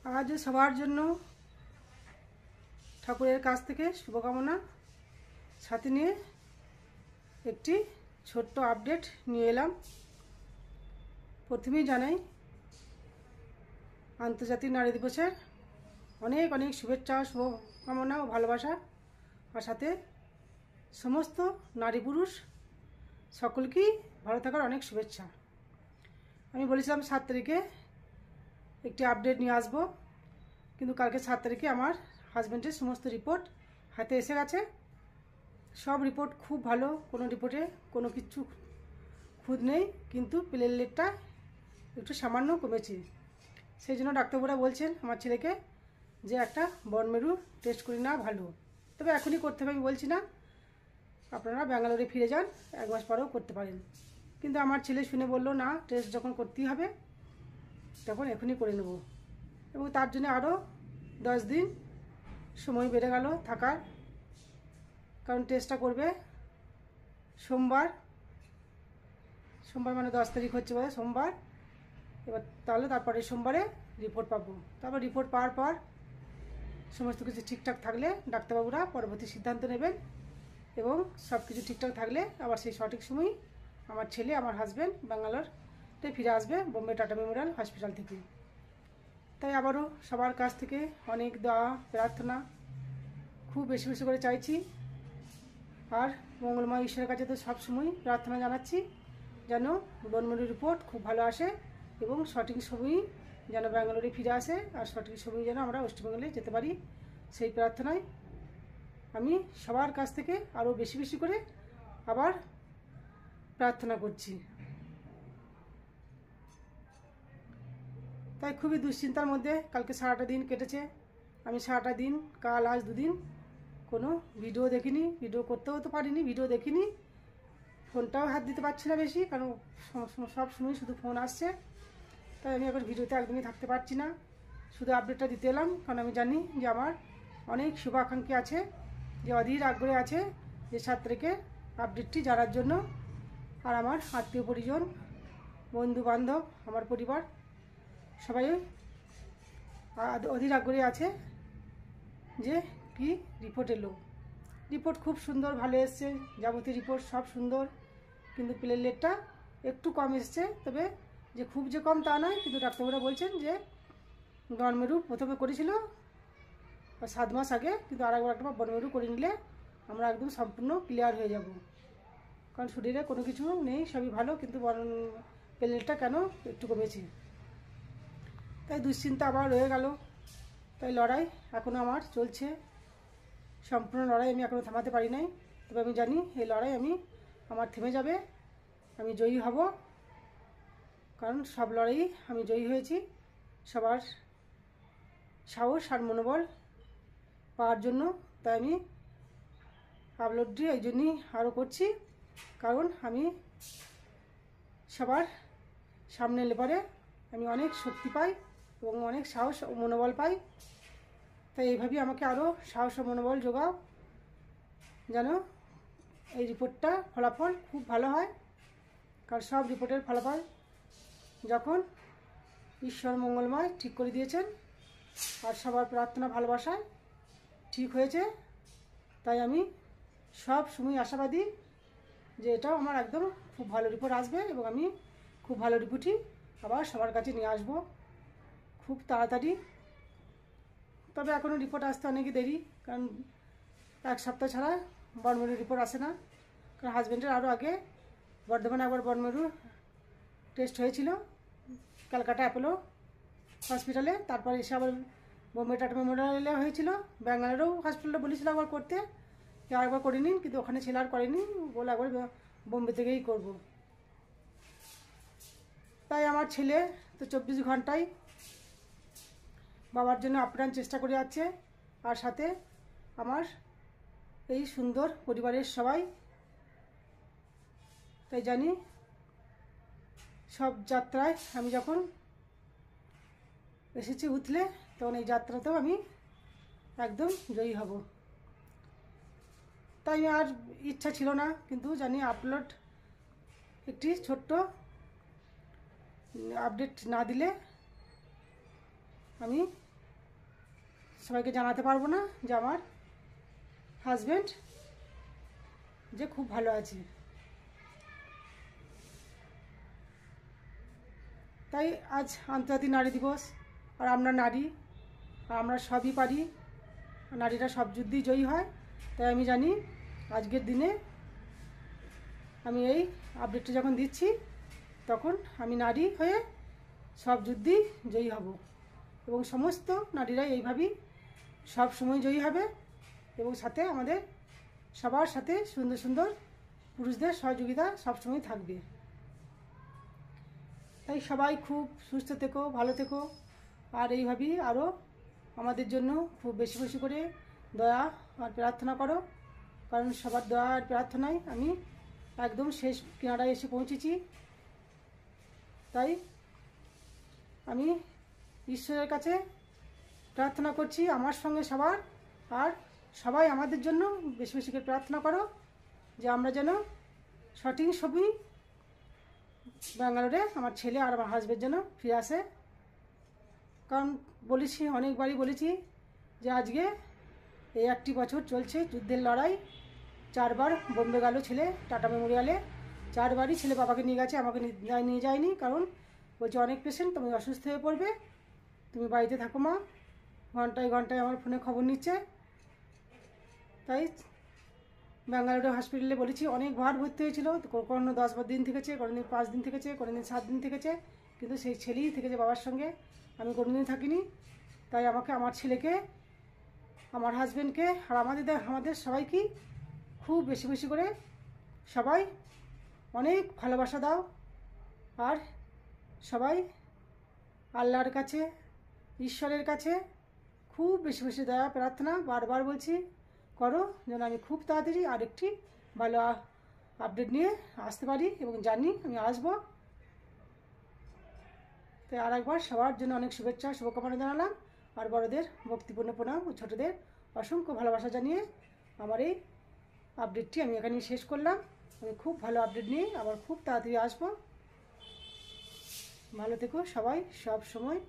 আজ সবার জন্য ঠাকুরের কাছ থেকে শুভকামনা সাথে নিয়ে একটি ছোট্ট আপডেট নিয়ে এলাম। প্রথমেই জানাই আন্তর্জাতিক নারী দিবসের অনেক অনেক শুভেচ্ছা, শুভকামনা ও ভালোবাসা, আর সাথে সমস্ত নারী পুরুষ সকলকেই ভালো থাকার অনেক শুভেচ্ছা। আমি বলেছিলাম 7 তারিখে একটি আপডেট নিয়ে আসবো, কিন্তু কালকে 7 তারিখে আমার হাজব্যান্ডের সমস্ত রিপোর্ট হাতে এসে গেছে। সব রিপোর্ট খুব ভালো, কোনো রিপোর্টে কোনো কিছু খুঁত নেই, কিন্তু প্লেটলেটটা একটু সামান্য কমেছে। সেই জন্য ডাক্তারবাবুরা বলছেন আমার ছেলেকে যে একটা বন মেরু টেস্ট করি না ভালো, তবে এখনই করতে হবে আমি বলছি না, আপনারা ব্যাঙ্গালোরে ফিরে যান, 1 মাস পরেও করতে পারেন। কিন্তু আমার ছেলে শুনে বললো না, টেস্ট যখন করতেই হবে তখন এখনই করে নেব, এবং তার জন্য আরও 10 দিন সময় বেড়ে গেল থাকার, কারণ টেস্টটা করবে সোমবার মানে 10 তারিখ হচ্ছে বলে সোমবার। এবার তাহলে তারপরে সোমবারে রিপোর্ট পাবো। তারপর রিপোর্ট পাওয়ার পর সমস্ত কিছু ঠিকঠাক থাকলে ডাক্তারবাবুরা পরবর্তী সিদ্ধান্ত নেবেন, এবং সব কিছু ঠিকঠাক থাকলে আবার সেই সঠিক সময় আমার ছেলে, আমার হাজব্যান্ড ব্যাঙ্গালোরে ফিরে আসবে বোম্বে টাটা মেমোরিয়াল হসপিটাল থেকে। তাই আবারও সবার কাছ থেকে অনেক দোয়া প্রার্থনা খুব বেশি বেশি করে চাইছি, আর মঙ্গলময় ঈশ্বরের কাছে তো সবসময় প্রার্থনা জানাচ্ছি যেন বনমেরু রিপোর্ট খুব ভালো আসে, এবং সঠিক সময়ই যেন ব্যাঙ্গালোরে ফিরে আসে, আর সঠিক সময় যেন আমরা ওয়েস্টবেঙ্গলে যেতে পারি, সেই প্রার্থনায় আমি সবার কাছ থেকে আরও বেশি বেশি করে আবার প্রার্থনা করছি। তাই খুবই দুশ্চিন্তার মধ্যে কালকে সারাটা দিন কেটেছে। আমি সারাটা দিন, কাল আজ 2 দিন কোনো ভিডিও দেখিনি, ভিডিও করতেও তো পারিনি, ভিডিও দেখিনি, ফোনটাও হাত দিতে পারছি না বেশি, কারণ সব সময় শুধু ফোন আসছে। তাই আমি এখন ভিডিওতে একদমই থাকতে পারছি না, শুধু আপডেটটা দিতে এলাম, কারণ আমি জানি যে আমার অনেক শুভাকাঙ্ক্ষী আছে, যে অধীর আগ্রহে আছে যে 7 তারিখে আপডেটটি জানার জন্য। আর আমার আত্মীয় পরিজন, বন্ধু বান্ধব, আমার পরিবার সবাই অধীর আগ্রহে আছে যে কি রিপোর্ট এলো। রিপোর্ট খুব সুন্দর, ভালো এসছে, যাবতীয় রিপোর্ট সব সুন্দর, কিন্তু প্লেটলেটটা একটু কম এসছে। তবে যে খুব যে কম তা নয়, কিন্তু ডাক্তারবাবুরা বলছেন যে বনমেরু প্রথমে করেছিল 7 মাস আগে, কিন্তু আরেকবার একটা বনমেরু করে নিলে আমরা একদম সম্পূর্ণ ক্লিয়ার হয়ে যাব, কারণ শরীরে কোনো কিছু নেই, সবই ভালো, কিন্তু প্লেটলেটটা কেন একটু কমেছে। তাই দুশ্চিন্তা আবার রয়ে গেল। তাই লড়াই এখনও আমার চলছে, সম্পূর্ণ লড়াই আমি এখনও থামাতে পারি নাই। তবে আমি জানি এই লড়াই আমার থেমে যাবে, আমি জয়ী হব, কারণ সব লড়াই আমি জয়ী হয়েছি। সবার সাহস আর মনোবল পাওয়ার জন্য। তাই আমি আপলোডটি এই জন্যই আরও করছি, কারণ আমি সবার সামনে এলে পরে আমি অনেক শক্তি পাই এবং অনেক সাহস ও মনোবল পাই। তাই এইভাবেই আমাকে আরও সাহস ও মনোবল যোগাও, যেন এই রিপোর্টটা ফলাফল খুব ভালো হয়। কারণ সব রিপোর্টের ফলাফল যখন ঈশ্বর মঙ্গলময় ঠিক করে দিয়েছেন, আর সবার প্রার্থনা ভালোবাসায় ঠিক হয়েছে, তাই আমি সব সময় আশাবাদী যে এটাও আমার একদম খুব ভালো রিপোর্ট আসবে, এবং আমি খুব ভালো রিপোর্টই আবার সবার কাছে নিয়ে আসবো খুব তাড়াতাড়ি। তবে এখনও রিপোর্ট আসতে অনেকই দেরি, কারণ 1 সপ্তাহ ছাড়া বনমেরু রিপোর্ট আসে না। কারণ হাজব্যান্ডের আরও আগে বর্ধমানে একবার বনমেরু টেস্ট হয়েছিল, ক্যালকাটা অ্যাপোলো হসপিটালে, তারপর এসে আবার বোম্বে টাটা মেমোরিয়ালে হয়েছিল, ব্যাঙ্গালোরেও হসপিটালে বলেছিল একবার করতে, আরেকবার করে নিন, কিন্তু ওখানে ছেলে আর করেনি, বলে একবার বোম্বে থেকেই করব। তাই আমার ছেলে তো 24 ঘন্টায় বাবার জন্য আপ্রাণ চেষ্টা করে যাচ্ছে, আর সাথে আমার এই সুন্দর পরিবারের সবাই। তাই জানি সব যাত্রায় আমি যখন এসেছি উতলে, তখন এই যাত্রাতেও আমি একদম জয়ী হব। তাই আর ইচ্ছা ছিল না, কিন্তু জানি আপলোড একটি ছোট্ট আপডেট না দিলে আমি সবাইকে জানাতে পারবো না যে আমার হাজব্যান্ড যে খুব ভালো আছে। তাই আজ আন্তর্জাতিক নারী দিবস, আর আমরা নারী, আর আমরা সবই পারি, নারীরা সব যুদ্ধেই জয়ী হয়। তাই আমি জানি আজকের দিনে আমি এই আপডেটটা যখন দিচ্ছি তখন আমি নারী হয়ে সব যুদ্ধেই জয়ী হব, এবং সমস্ত নারীরাই এইভাবেই সব সময় জয়ী হবে, এবং সাথে আমাদের সবার সাথে সুন্দর সুন্দর পুরুষদের সহযোগিতা সবসময় থাকবে। তাই সবাই খুব সুস্থ থেকো, ভালো থেকো, আর এইভাবেই আরও আমাদের জন্য খুব বেশি বেশি করে দয়া আর প্রার্থনা করো, কারণ সবার দয়া আর প্রার্থনায় আমি একদম শেষ কিনারায় এসে পৌঁছেছি। তাই আমি ঈশ্বরের কাছে প্রার্থনা করছি আমার সঙ্গে সবার, আর সবাই আমাদের জন্য বেশি বেশি করে প্রার্থনা করো যে আমরা যেন সঠিক সময় ব্যাঙ্গালোরে আমার ছেলে আর আমার হাজব্যান্ড যেন ফিরে আসে। কারণ বলেছি, অনেকবারই বলেছি যে আজকে এই 1টি বছর চলছে যুদ্ধের লড়াই। 4বার বোম্বে গেল ছেলে টাটা মেমোরিয়ালে, 4বারই ছেলে বাবাকে নিয়ে গেছে, আমাকে নিয়ে যায়নি, কারণ বলছে অনেক পেশেন্ট, তুমি অসুস্থ হয়ে পড়বে, তুমি বাড়িতে থাকো মা। ঘন্টায় ঘন্টায় আমার ফোনে খবর নিচ্ছে। তাই ব্যাঙ্গালোরে হসপিটালে বলেছি, অনেকবার ভর্তি হয়েছিল, কোনো 10 দিন থেকেছে, কোনো দিন 5 দিন থেকেছে, কোনো দিন 7 দিন থেকেছে, কিন্তু সেই ছেলেই থেকেছে বাবার সঙ্গে, আমি কোনোদিন থাকিনি। তাই আমাকে, আমার ছেলেকে, আমার হাজব্যান্ডকে আর আমাদের সবাইকেই খুব বেশি বেশি করে সবাই অনেক ভালোবাসা দাও, আর সবাই আল্লাহর কাছে, ঈশ্বরের কাছে খুব বেশি বেশি দয়া প্রার্থনা বারবার বলছি করো, যেন আমি খুব তাড়াতাড়ি আরেকটি ভালো আপডেট নিয়ে আসতে পারি, এবং জানি আমি আসবো। তাই আর একবার সবার জন্য অনেক শুভেচ্ছা, শুভকামনা জানালাম, আর বড়দের ভক্তিপূর্ণ প্রণাম ও ছোটদের অসংখ্য ভালোবাসা জানিয়ে আমার এই আপডেটটি আমি এখানেই শেষ করলাম। আমি খুব ভালো আপডেট নিয়ে আবার খুব তাড়াতাড়ি আসবো। ভালো থেকো সবাই সব সময়।